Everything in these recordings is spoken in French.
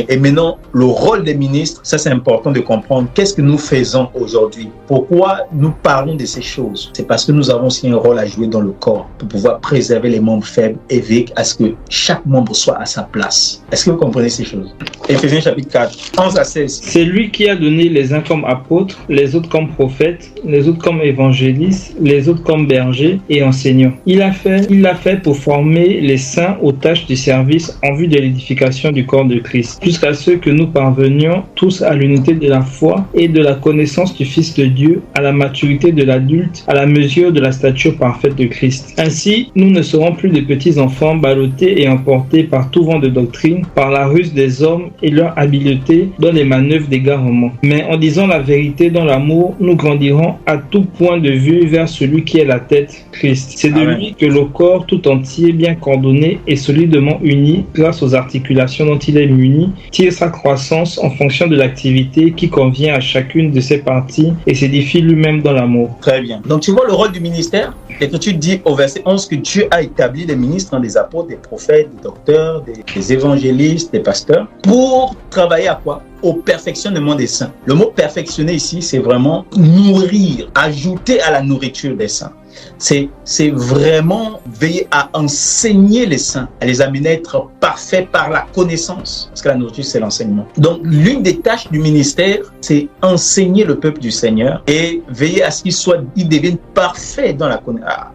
Et maintenant, le rôle des ministres, ça c'est important de comprendre. Qu'est-ce que nous faisons aujourd'hui? Pourquoi nous parlons de ces choses? C'est parce que nous avons aussi un rôle à jouer dans le corps pour pouvoir préserver les membres faibles et veiller à ce que chaque membre soit à sa place. Est-ce que vous comprenez ces choses? Éphésiens chapitre 4, 11 à 16. C'est lui qui a donné les uns comme apôtres, les autres comme prophètes, les autres comme évangélistes, les autres comme bergers et enseignants. Il l'a fait pour former les saints aux tâches du service en vue de l'édification du corps de Christ, jusqu'à ce que nous parvenions tous à l'unité de la foi et de la connaissance du Fils de Dieu, à la maturité de l'adulte, à la mesure de la stature parfaite de Christ. Ainsi, nous ne serons plus des petits enfants ballottés et emportés par tout vent de doctrine, par la ruse des hommes et leur habileté dans les manœuvres d'égarement. Mais en disant la vérité dans l'amour, nous grandirons à tout point de vue vers celui qui est la tête, Christ. C'est de lui que le corps tout entier, bien coordonné et solidement uni, grâce aux articulations dont il est muni, tire sa croissance en fonction de l'activité qui convient à chacune de ses parties et s'édifie lui-même dans l'amour. Très bien. Donc tu vois le rôle du ministère? L'Écriture dit au verset 11 que Dieu a établi des ministres, des apôtres, des prophètes, des docteurs, des évangélistes, des pasteurs, pour travailler à quoi? Au perfectionnement des saints. Le mot perfectionner ici, c'est vraiment nourrir, ajouter à la nourriture des saints. C'est vraiment veiller à enseigner les saints, à les amener à être parfaits par la connaissance. Parce que la nourriture, c'est l'enseignement. Donc, l'une des tâches du ministère, c'est enseigner le peuple du Seigneur et veiller à ce qu'ils deviennent parfaits dans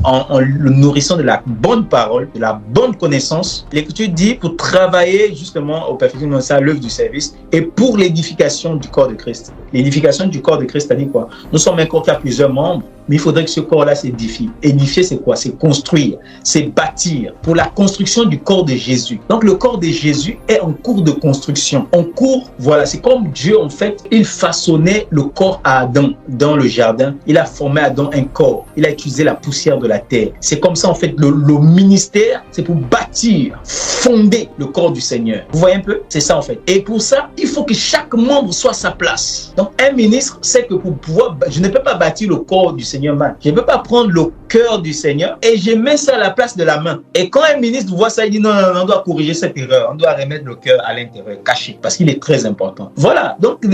en le nourrissant de la bonne parole, de la bonne connaissance. L'Écriture dit pour travailler justement au perfectionnement de ça, à l'œuvre du service et pour l'édification du corps de Christ. L'édification du corps de Christ, c'est-à-dire quoi? Nous sommes un corps qui a plusieurs membres, mais il faudrait que ce corps-là s'édifie. Édifier, c'est quoi? C'est construire, c'est bâtir pour la construction du corps de Jésus. Donc, le corps de Jésus est en cours de construction. En cours, voilà, c'est comme Dieu, en fait, il façonnait le corps à Adam dans le jardin. Il a formé à Adam un corps. Il a utilisé la poussière de la terre. C'est comme ça, en fait, le ministère, c'est pour bâtir, fonder le corps du Seigneur. Vous voyez un peu? C'est ça, en fait. Et pour ça, il faut que chaque membre soit à sa place. Donc, un ministre sait que pour pouvoir, je ne peux pas bâtir le corps du Seigneur mal. Je ne peux pas prendre le cœur du Seigneur et je mets ça à la place de la main. Et quand un ministre voit ça, il dit non, on doit corriger cette erreur. On doit remettre le cœur à l'intérieur, caché, parce qu'il est très important. Voilà. Donc,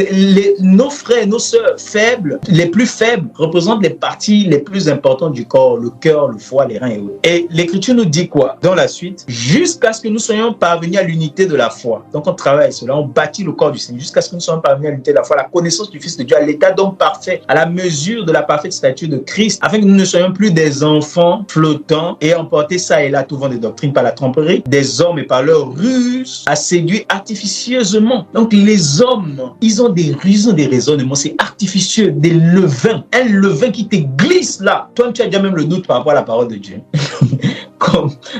nos frères, nos sœurs faibles, les plus faibles, représentent les parties les plus importantes du corps, le cœur, le foie, les reins et autres. Et l'Écriture nous dit quoi dans la suite? Jusqu'à ce que nous soyons parvenus à l'unité de la foi. Donc, on travaille cela, on bâtit le corps du Seigneur jusqu'à ce que nous soyons parvenus à l'unité de la foi, à la connaissance du Fils de Dieu, à l'état d'homme parfait, à la mesure de la parfaite stature de Christ, afin que nous ne soyons plus des enfants flottants et emportés ça et là tout vent de doctrine par la tromperie des hommes et par leur ruse à séduire artificieusement. Donc les hommes, ils ont des ruses, des raisonnements, c'est artificieux, des levains, un levain qui te glisse là. Toi, tu as déjà même le doute par rapport à la parole de Dieu.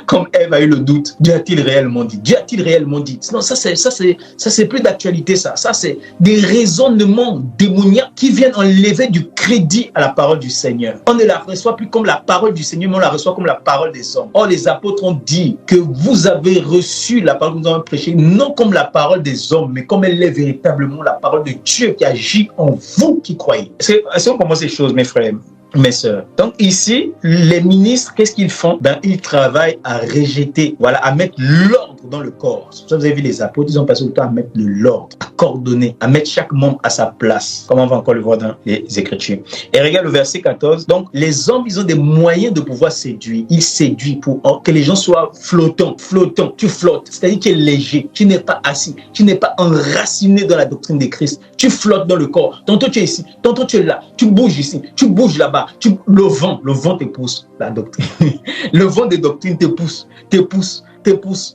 Comme Ève a eu le doute, Dieu a-t-il réellement dit? Dieu a-t-il réellement dit? Non, ça c'est plus d'actualité, ça c'est des raisonnements démoniaques qui viennent enlever du crédit à la parole du Seigneur. On ne la reçoit plus comme la parole du Seigneur, mais on la reçoit comme la parole des hommes. Or, les apôtres ont dit que vous avez reçu la parole que nous avons prêchée, non comme la parole des hommes, mais comme elle est véritablement la parole de Dieu qui agit en vous qui croyez. Est-ce qu'on commence ces choses, mes frères? Mes sœurs. Donc ici, les ministres, qu'est-ce qu'ils font? Ils travaillent à rejeter, à mettre l'ordre dans le corps. Vous avez vu les apôtres, ils ont passé le temps à mettre de l'ordre, à coordonner, à mettre chaque membre à sa place, comme on va encore le voir dans les Écritures. Et regarde le verset 14. Donc les hommes, ils ont des moyens de pouvoir séduire. Ils séduisent pour que les gens soient flottants. Tu flottes, c'est-à-dire que tu es léger, tu n'es pas assis, tu n'es pas enraciné dans la doctrine de Christ. Tu flottes dans le corps. Tantôt tu es ici, tantôt tu es là, tu bouges ici, tu bouges là-bas. Le vent te pousse, la doctrine. Le vent des doctrines te pousse,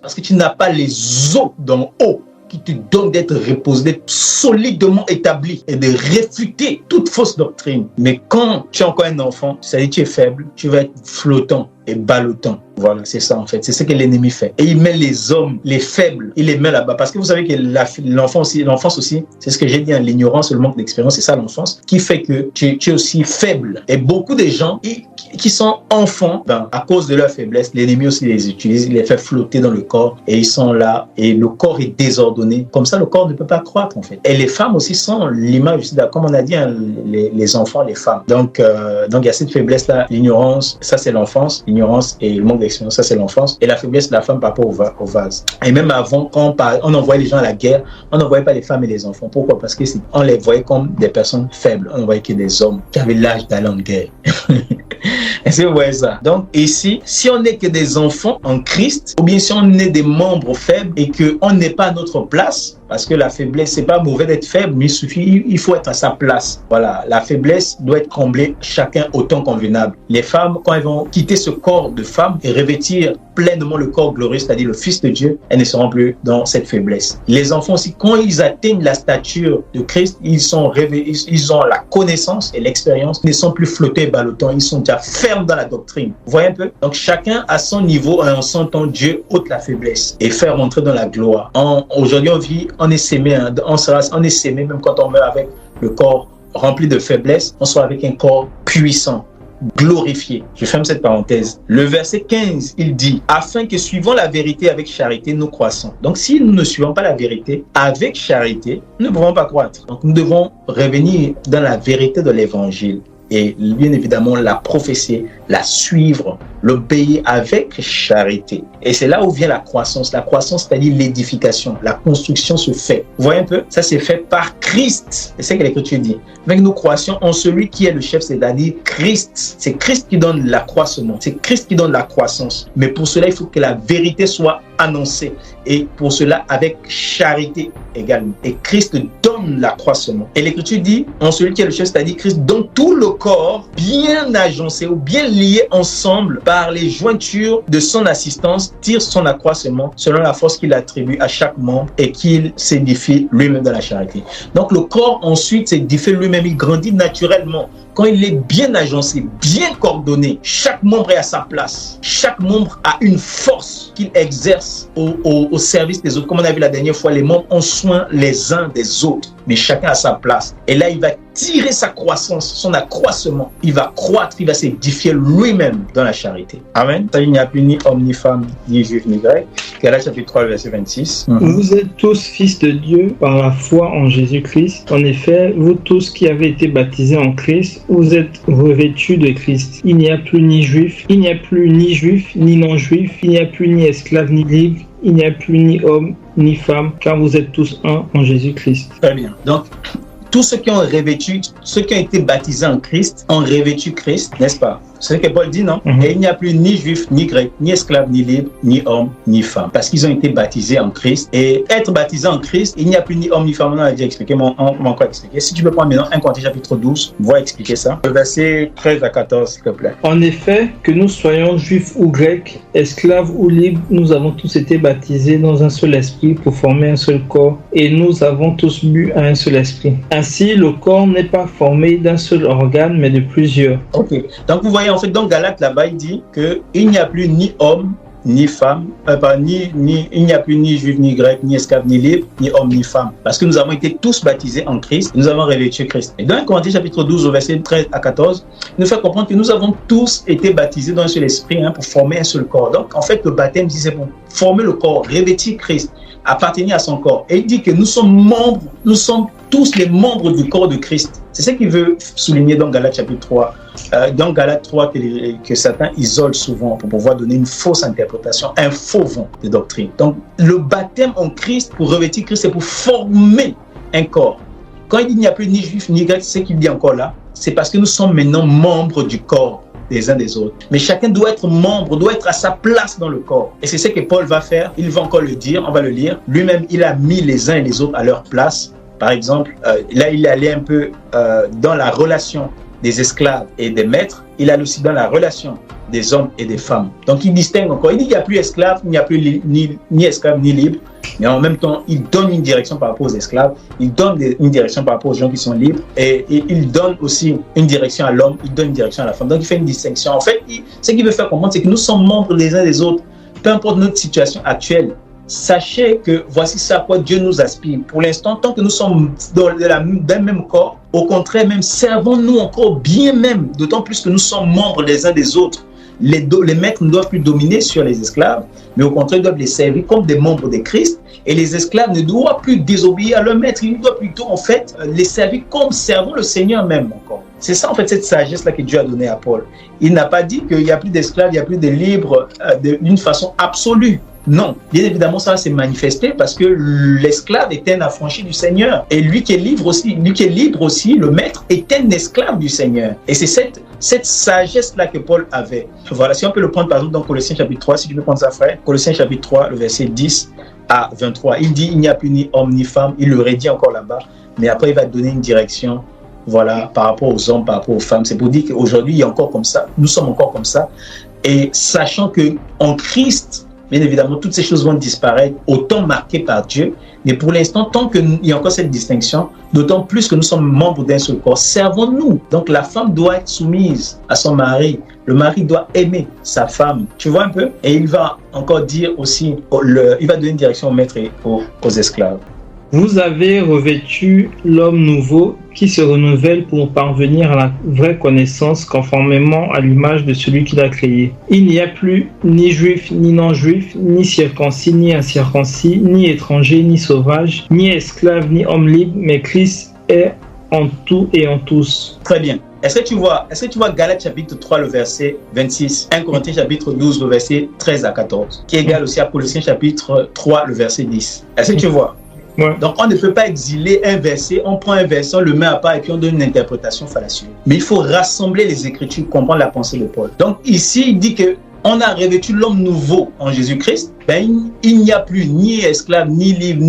parce que tu n'as pas les os d'en haut qui te donnent d'être reposé, d'être solidement établi et de réfuter toute fausse doctrine. Mais quand tu es encore un enfant, c'est-à-dire tu es faible, tu vas être flottant et ballottant. Voilà, c'est ça en fait. C'est ce que l'ennemi fait. Et il met les hommes, les faibles, il les met là-bas. Parce que vous savez que l'enfance aussi, c'est ce que j'ai dit, l'ignorance, le manque d'expérience, c'est ça l'enfance, qui fait que tu es aussi faible. Et beaucoup de gens qui sont enfants, à cause de leur faiblesse, l'ennemi aussi les utilise, il les fait flotter dans le corps et ils sont là et le corps est désordonné. Comme ça, le corps ne peut pas croître en fait. Et les femmes aussi sont l'image, comme on a dit, les enfants, les femmes. Donc il y a cette faiblesse-là, l'ignorance, ça c'est l'enfance. l'ignorance et le manque d'expérience, ça c'est l'enfance, et la faiblesse de la femme par rapport au vase. Et même avant, quand on envoyait les gens à la guerre, on n'envoyait pas les femmes et les enfants. Pourquoi? Parce qu'on les voyait comme des personnes faibles. On ne voyait que des hommes qui avaient l'âge d'aller en guerre. Est-ce que vous voyez ça? Donc ici, si on n'est que des enfants en Christ, ou bien si on est des membres faibles et qu'on n'est pas à notre place, parce que la faiblesse, c'est pas mauvais d'être faible, mais il faut être à sa place. Voilà, la faiblesse doit être comblée chacun autant convenable. Les femmes, quand elles vont quitter ce corps de femme et revêtir pleinement le corps glorieux, c'est-à-dire le Fils de Dieu, elles ne seront plus dans cette faiblesse. Les enfants aussi, quand ils atteignent la stature de Christ, ils ont la connaissance et l'expérience, ils ne sont plus flottés et ballottants, ils sont déjà fermes dans la doctrine. Vous voyez un peu? Donc chacun à son niveau, en sentant Dieu ôte la faiblesse et faire rentrer dans la gloire. Aujourd'hui, on est sémé, on est sémé même quand on meurt avec le corps rempli de faiblesse, on soit avec un corps puissant, glorifié. Je ferme cette parenthèse. Le verset 15, il dit « Afin que suivant la vérité avec charité, nous croissons. » Donc si nous ne suivons pas la vérité avec charité, nous ne pouvons pas croître. Donc nous devons revenir dans la vérité de l'évangile. Et bien évidemment la prophétie, la suivre, l'obéir avec charité. Et c'est là où vient la croissance. La croissance, c'est-à-dire l'édification. La construction se fait. Vous voyez un peu? Ça c'est fait par Christ. C'est ce que l'Écriture dit. Avec nous croissons en celui qui est le chef, c'est-à-dire Christ. C'est Christ qui donne l'accroissement. C'est Christ qui donne la croissance. Mais pour cela, il faut que la vérité soit annoncée. Et pour cela, avec charité également. Et Christ donne l'accroissement. Et l'Écriture dit, en celui qui est le chef, c'est-à-dire Christ, donne tout le corps bien agencé ou bien lié ensemble par les jointures de son assistance, tire son accroissement selon la force qu'il attribue à chaque membre et qu'il s'édifie lui-même dans la charité. Donc le corps ensuite s'édifie lui-même, il grandit naturellement. Quand il est bien agencé, bien coordonné, chaque membre est à sa place. Chaque membre a une force qu'il exerce au service des autres. Comme on a vu la dernière fois, les membres ont soin les uns des autres, mais chacun à sa place. Et là, il va tirer sa croissance, son accroissement. Il va croître, il va s'édifier lui-même dans la charité. Amen. Il n'y a plus ni homme, ni femme, ni juif, ni grec. Galates chapitre 3, verset 26. Vous êtes tous fils de Dieu par la foi en Jésus-Christ. En effet, vous tous qui avez été baptisés en Christ, vous êtes revêtus de Christ. Il n'y a plus ni juif, ni non-juif, il n'y a plus ni esclave, ni libre, il n'y a plus ni homme, ni femme, car vous êtes tous un en Jésus-Christ. Très bien. Donc, tous ceux qui ont revêtu, ceux qui ont été baptisés en Christ, ont revêtu Christ, n'est-ce pas? C'est ce que Paul dit, non? Et il n'y a plus ni juif, ni grec, ni esclave, ni libre, ni homme, ni femme. Parce qu'ils ont été baptisés en Christ. Et être baptisé en Christ, il n'y a plus ni homme, ni femme. On a déjà expliqué, mais on va encore expliquer. Si tu peux prendre maintenant 1 Corinthiens chapitre 12, on va expliquer ça. Le verset 13 à 14, s'il te plaît. En effet, que nous soyons juifs ou grecs, esclaves ou libres, nous avons tous été baptisés dans un seul esprit pour former un seul corps. Et nous avons tous bu à un seul esprit. Ainsi, le corps n'est pas formé d'un seul organe, mais de plusieurs. Ok. Donc, vous voyez, en fait, dans Galates, là-bas, il dit qu'il n'y a plus ni homme, ni femme, il n'y a plus ni juif, ni grec, ni esclave, ni libre, ni homme, ni femme. Parce que nous avons été tous baptisés en Christ, nous avons revêtu Christ. Et dans 1 Corinthiens chapitre 12, au verset 13 à 14, il nous fait comprendre que nous avons tous été baptisés dans un seul esprit pour former un seul corps. Donc, en fait, le baptême, c'est pour former le corps, revêtir Christ, appartenir à son corps. Et il dit que nous sommes tous les membres du corps de Christ. C'est ce qu'il veut souligner dans Galates chapitre 3. Dans Galates 3, que Satan isole souvent pour pouvoir donner une fausse interprétation, un faux vent de doctrine. Donc, le baptême en Christ, pour revêtir Christ, c'est pour former un corps. Quand il dit qu'il n'y a plus ni juif ni grec, c'est ce qu'il dit encore là, c'est parce que nous sommes maintenant membres du corps des uns des autres. Mais chacun doit être membre, doit être à sa place dans le corps. Et c'est ce que Paul va faire. Il va encore le dire, on va le lire. Lui-même, il a mis les uns et les autres à leur place. Par exemple, là, il allait un peu dans la relation des esclaves et des maîtres. Il allait aussi dans la relation des hommes et des femmes. Donc, il distingue encore. Il dit qu'il n'y a plus esclave, il n'y a plus ni esclave, ni libre. Mais en même temps, il donne une direction par rapport aux esclaves. Il donne une direction par rapport aux gens qui sont libres. Et il donne aussi une direction à l'homme. Il donne une direction à la femme. Donc, il fait une distinction. En fait, ce qu'il veut faire comprendre, c'est que nous sommes membres les uns des autres. Peu importe notre situation actuelle. Sachez que voici ça à quoi Dieu nous aspire. Pour l'instant, tant que nous sommes d'un même corps, au contraire, même servons-nous encore bien même, d'autant plus que nous sommes membres les uns des autres. Les maîtres ne doivent plus dominer sur les esclaves, mais au contraire, ils doivent les servir comme des membres de Christ. Et les esclaves ne doivent plus désobéir à leur maître, ils doivent plutôt, en fait, les servir comme servant le Seigneur même encore. C'est ça, en fait, cette sagesse-là que Dieu a donnée à Paul. Il n'a pas dit qu'il n'y a plus d'esclaves, il n'y a plus de libres d'une façon absolue. Non, bien évidemment, ça s'est manifesté parce que l'esclave était un affranchi du Seigneur. Et lui qui est libre aussi, le maître, est un esclave du Seigneur. Et c'est cette sagesse-là que Paul avait. Voilà, si on peut le prendre par exemple dans Colossiens chapitre 3, si tu peux prendre ça, frère. Colossiens chapitre 3, le verset 10 à 23. Il dit, il n'y a plus ni homme ni femme. Il le redit encore là-bas. Mais après, il va donner une direction. Voilà, par rapport aux hommes, par rapport aux femmes. C'est pour dire qu'aujourd'hui, il y a encore comme ça. Nous sommes encore comme ça. Et sachant qu'en Christ, bien évidemment, toutes ces choses vont disparaître, autant marquées par Dieu. Mais pour l'instant, tant qu'il y a encore cette distinction, d'autant plus que nous sommes membres d'un seul corps, servons-nous. Donc la femme doit être soumise à son mari. Le mari doit aimer sa femme. Tu vois un peu? Et il va encore dire aussi, il va donner une direction aux maîtres et aux esclaves. Vous avez revêtu l'homme nouveau qui se renouvelle pour parvenir à la vraie connaissance conformément à l'image de celui qui l'a créé. Il n'y a plus ni juif, ni non-juif, ni circoncis, ni incirconcis, ni étranger, ni sauvage, ni esclave, ni homme libre, mais Christ est en tout et en tous. Très bien. Est-ce que tu vois Galates chapitre 3, le verset 26, 1 Corinthiens chapitre 12, le verset 13 à 14, qui est égal aussi à Colossiens chapitre 3, le verset 10. Est-ce que tu vois? Ouais. Donc, on ne peut pas exiler un verset, on prend un verset, on le met à part et puis on donne une interprétation fallacieuse. Mais il faut rassembler les Écritures, comprendre la pensée de Paul. Donc, ici, il dit que on a revêtu l'homme nouveau en Jésus-Christ. Ben, il n'y a plus ni esclave, ni libre,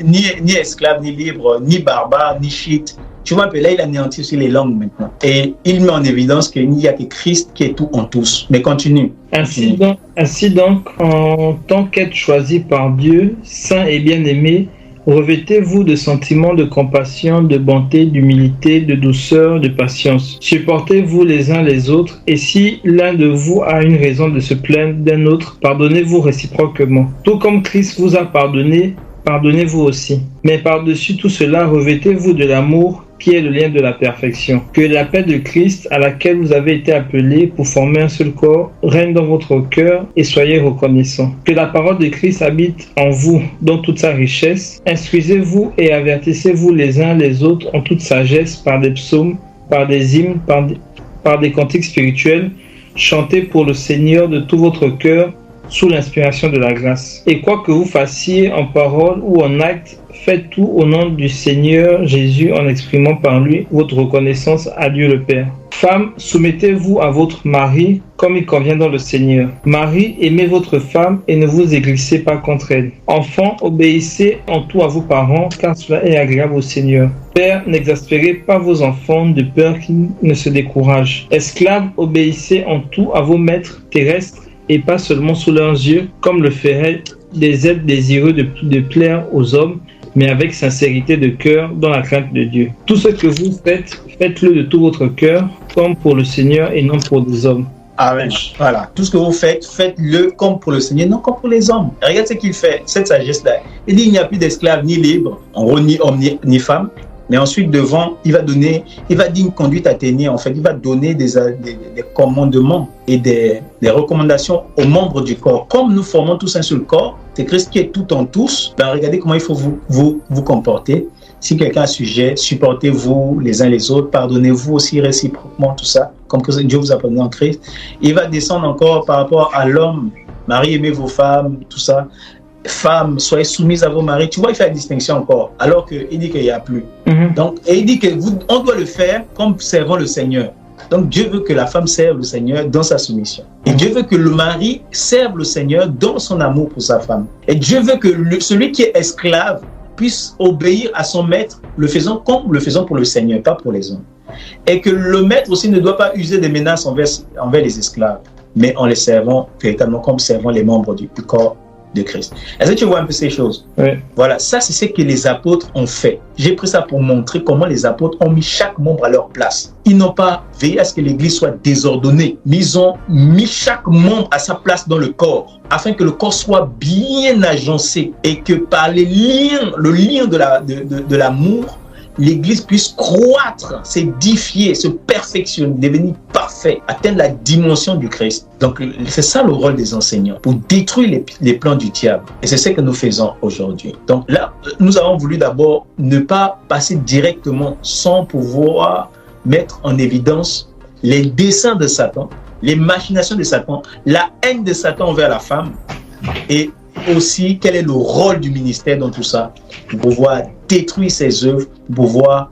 ni esclave, ni libre, ni barbare, ni chiite. Tu vois un peu, là, il anéantit aussi les langues maintenant. Et il met en évidence qu'il n'y a que Christ qui est tout en tous. Mais continue. Ainsi donc, en tant qu'être choisi par Dieu, saint et bien-aimé, revêtez-vous de sentiments de compassion, de bonté, d'humilité, de douceur, de patience. Supportez-vous les uns les autres, et si l'un de vous a une raison de se plaindre d'un autre, pardonnez-vous réciproquement. Tout comme Christ vous a pardonné, pardonnez-vous aussi. Mais par-dessus tout cela, revêtez-vous de l'amour, qui est le lien de la perfection. Que la paix de Christ, à laquelle vous avez été appelés pour former un seul corps, règne dans votre cœur et soyez reconnaissants. Que la parole de Christ habite en vous dans toute sa richesse. Instruisez-vous et avertissez-vous les uns les autres en toute sagesse par des psaumes, par des hymnes, par des cantiques spirituels. Chantez pour le Seigneur de tout votre cœur sous l'inspiration de la grâce. Et quoi que vous fassiez en parole ou en acte, faites tout au nom du Seigneur Jésus en exprimant par lui votre reconnaissance à Dieu le Père. Femmes, soumettez-vous à votre mari comme il convient dans le Seigneur. Marie, aimez votre femme et ne vous aigrissez pas contre elle. Enfants, obéissez en tout à vos parents car cela est agréable au Seigneur. Père, n'exaspérez pas vos enfants de peur qu'ils ne se découragent. Esclaves, obéissez en tout à vos maîtres terrestres et pas seulement sous leurs yeux, comme le feraient des êtres désireux de plaire aux hommes, mais avec sincérité de cœur, dans la crainte de Dieu. Tout ce que vous faites, faites-le de tout votre cœur, comme pour le Seigneur et non pour des hommes. Amen. Voilà. Tout ce que vous faites, faites-le comme pour le Seigneur, non comme pour les hommes. Et regarde ce qu'il fait, cette sagesse-là. Il dit il n'y a plus d'esclaves ni libres, en gros ni hommes ni femmes. Mais ensuite, devant, il va dire une conduite à tenir. En fait, il va donner des commandements et des recommandations aux membres du corps. Comme nous formons tous un seul corps, c'est Christ qui est tout en tous. Ben, regardez comment il faut vous comporter. Si quelqu'un a sujet, supportez-vous les uns les autres, pardonnez-vous aussi réciproquement, tout ça, comme que Dieu vous a pardonné en Christ. Il va descendre encore par rapport à l'homme. Marie, aimez vos femmes, tout ça. Femmes, soyez soumises à vos maris. Tu vois, il fait la distinction encore, alors qu'il dit qu'il n'y a plus. Donc, et il dit qu'on doit le faire comme servant le Seigneur. Donc, Dieu veut que la femme serve le Seigneur dans sa soumission. Et Dieu veut que le mari serve le Seigneur dans son amour pour sa femme. Et Dieu veut que celui qui est esclave puisse obéir à son maître, le faisant comme le faisant pour le Seigneur, pas pour les hommes. Et que le maître aussi ne doit pas user des menaces envers les esclaves, mais en les servant véritablement comme servant les membres du corps de Christ. Est-ce que tu vois un peu ces choses? Oui. Voilà, ça c'est ce que les apôtres ont fait. J'ai pris ça pour montrer comment les apôtres ont mis chaque membre à leur place. Ils n'ont pas veillé à ce que l'église soit désordonnée, mais ils ont mis chaque membre à sa place dans le corps, afin que le corps soit bien agencé et que par le lien de l'amour, l'église puisse croître, s'édifier, se perfectionner, devenir parfait, atteindre la dimension du Christ. Donc, c'est ça le rôle des enseignants, pour détruire les plans du diable. Et c'est ce que nous faisons aujourd'hui. Donc là, nous avons voulu d'abord ne pas passer directement sans pouvoir mettre en évidence les desseins de Satan, les machinations de Satan, la haine de Satan envers la femme, et aussi quel est le rôle du ministère dans tout ça, pour pouvoir détruire ses œuvres, pour pouvoir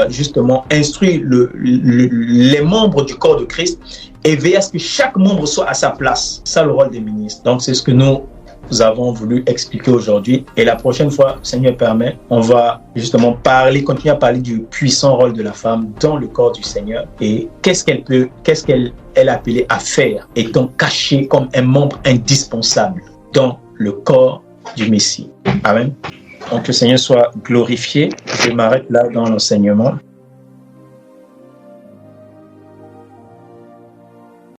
justement instruire les membres du corps de Christ et veiller à ce que chaque membre soit à sa place. C'est ça le rôle des ministres. Donc c'est ce que nous avons voulu expliquer aujourd'hui. Et la prochaine fois, Seigneur permet, on va justement continuer à parler du puissant rôle de la femme dans le corps du Seigneur et qu'est-ce qu'elle est appelée à faire, étant cachée comme un membre indispensable dans le corps du Messie. Amen. Donc, que le Seigneur soit glorifié. Je m'arrête là dans l'enseignement.